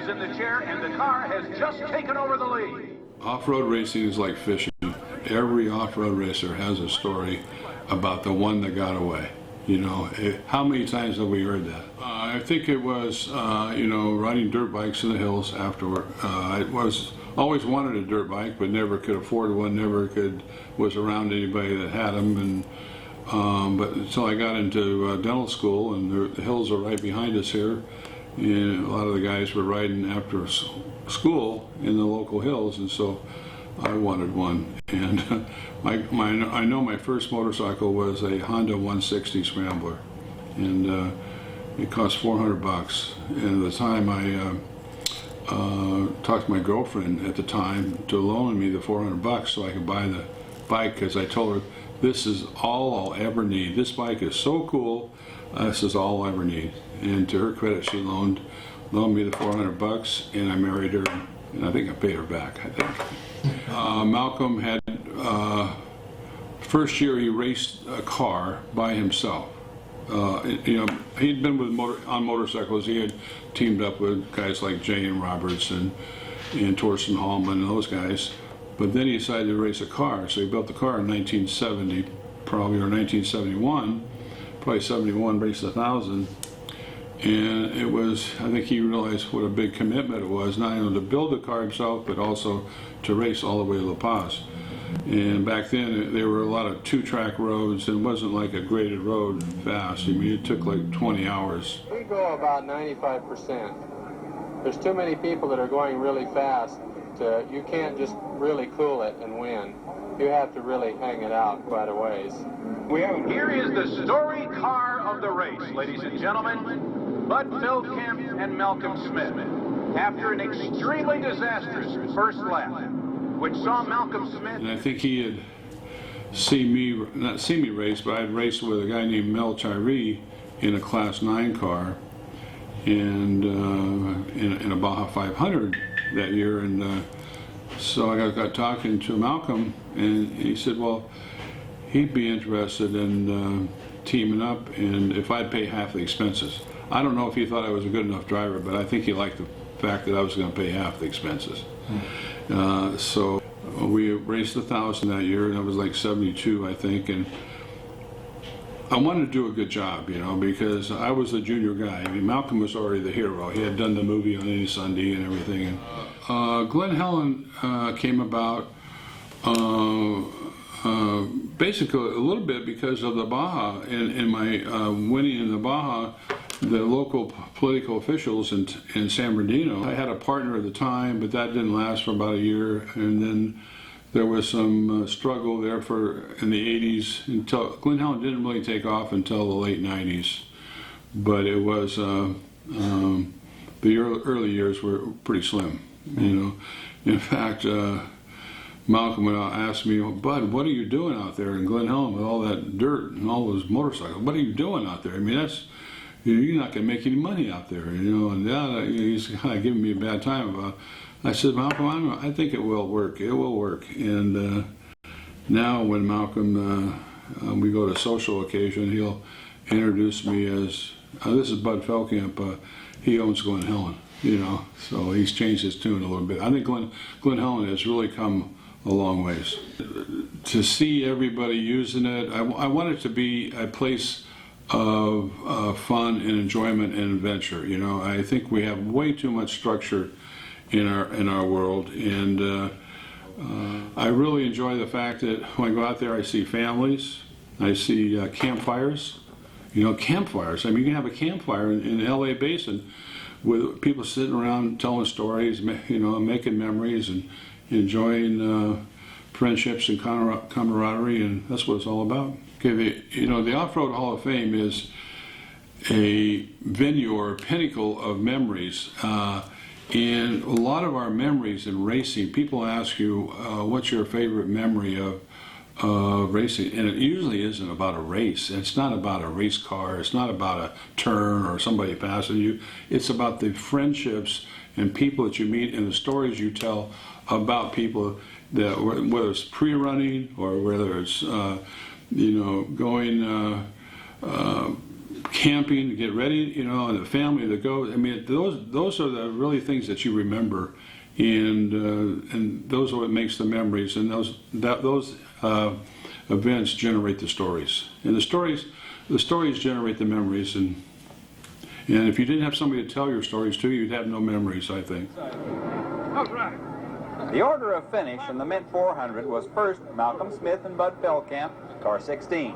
is in the chair, and the car has just taken over the lead. Off-road racing is like fishing. Every off-road racer has a story about the one that got away. You know, how many times have we heard that? I think it was, you know, riding dirt bikes in the hills afterward. I always wanted a dirt bike, but never could afford one, was around anybody that had them. And but until I got into dental school, and the hills are right behind us here, and a lot of the guys were riding after school in the local hills, and so I wanted one. And I know my first motorcycle was a Honda 160 Scrambler, and it cost $400. And at the time, I talked to my girlfriend at the time to loan me the $400 so I could buy the bike, because I told her, this is all I'll ever need. This bike is so cool. This is all I'll ever need. And to her credit, she loaned me the $400, and I married her, and I think I paid her back, I think. Malcolm had, first year he raced a car by himself. You know, he'd been on motorcycles. He had teamed up with guys like Jay and Roberts and Torsten Hallman and those guys. But then he decided to race a car, so he built the car in 1970, probably, or 1971, probably 71, raced 1,000. And it was, I think he realized what a big commitment it was, not only to build the car himself, but also to race all the way to La Paz. And back then, there were a lot of two-track roads, and it wasn't like a graded road fast. I mean, it took like 20 hours. We go about 95%. There's too many people that are going really fast. You can't just really cool it and win. You have to really hang it out quite a ways. Here is the story car of the race, ladies and gentlemen. Bud Feldkamp and Malcolm Smith. After an extremely disastrous first lap, which saw Malcolm Smith... And I think he had not seen me race, but I'd raced with a guy named Mel Tyree in a Class 9 car, and in a Baja 500 that year. And so I got talking to Malcolm, and he said, well, he'd be interested in teaming up, and if I'd pay half the expenses. I don't know if he thought I was a good enough driver, but I think he liked the fact that I was going to pay half the expenses. So we raced 1,000 that year, and that was like 72, I think, and I wanted to do a good job, you know, because I was the junior guy. I mean, Malcolm was already the hero. He had done the movie on any Sunday and everything. And Glen Helen came about basically a little bit because of the Baja, and my winning in the Baja. The local political officials in San Bernardino. I had a partner at the time, but that didn't last for about a year, and then there was some struggle there in the 80s until Glen Helen didn't really take off until the late 90s. But it was the early years were pretty slim, you know. In fact, Malcolm would ask me, Bud, what are you doing out there in Glen Helen with all that dirt and all those motorcycles? What are you doing out there? I mean, you're not going to make any money out there, you know. And he's kind of giving me a bad time about it. I said, Malcolm, I think it will work. It will work. And now when Malcolm, we go to social occasion, he'll introduce me as, this is Bud Feldkamp. He owns Glen Helen, you know. So he's changed his tune a little bit. I think Glen Helen has really come a long ways. To see everybody using it, I want it to be a place of fun and enjoyment and adventure. You know, I think we have way too much structure in our world, and I really enjoy the fact that when I go out there, I see families, I see campfires. You know, campfires. I mean, you can have a campfire in the LA Basin with people sitting around telling stories, you know, making memories and enjoying friendships and camaraderie, and that's what it's all about. Okay, you know, the Off-Road Hall of Fame is a venue or a pinnacle of memories. And a lot of our memories in racing, people ask you, what's your favorite memory of racing? And it usually isn't about a race. It's not about a race car. It's not about a turn or somebody passing you. It's about the friendships and people that you meet and the stories you tell about people, that whether it's pre-running or whether it's you know, going camping to get ready, you know, and the family that goes. I mean, those are the really things that you remember, and those are what makes the memories, and those events generate the stories, and the stories generate the memories, and if you didn't have somebody to tell your stories to, you'd have no memories, I think. The order of finish in the Mint 400 was first Malcolm Smith and Bud Feldkamp, car 16.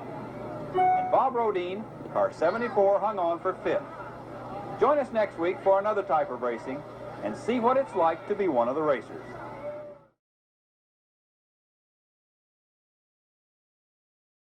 And Bob Rodine, car 74, hung on for 5th. Join us next week for another type of racing and see what it's like to be one of the racers.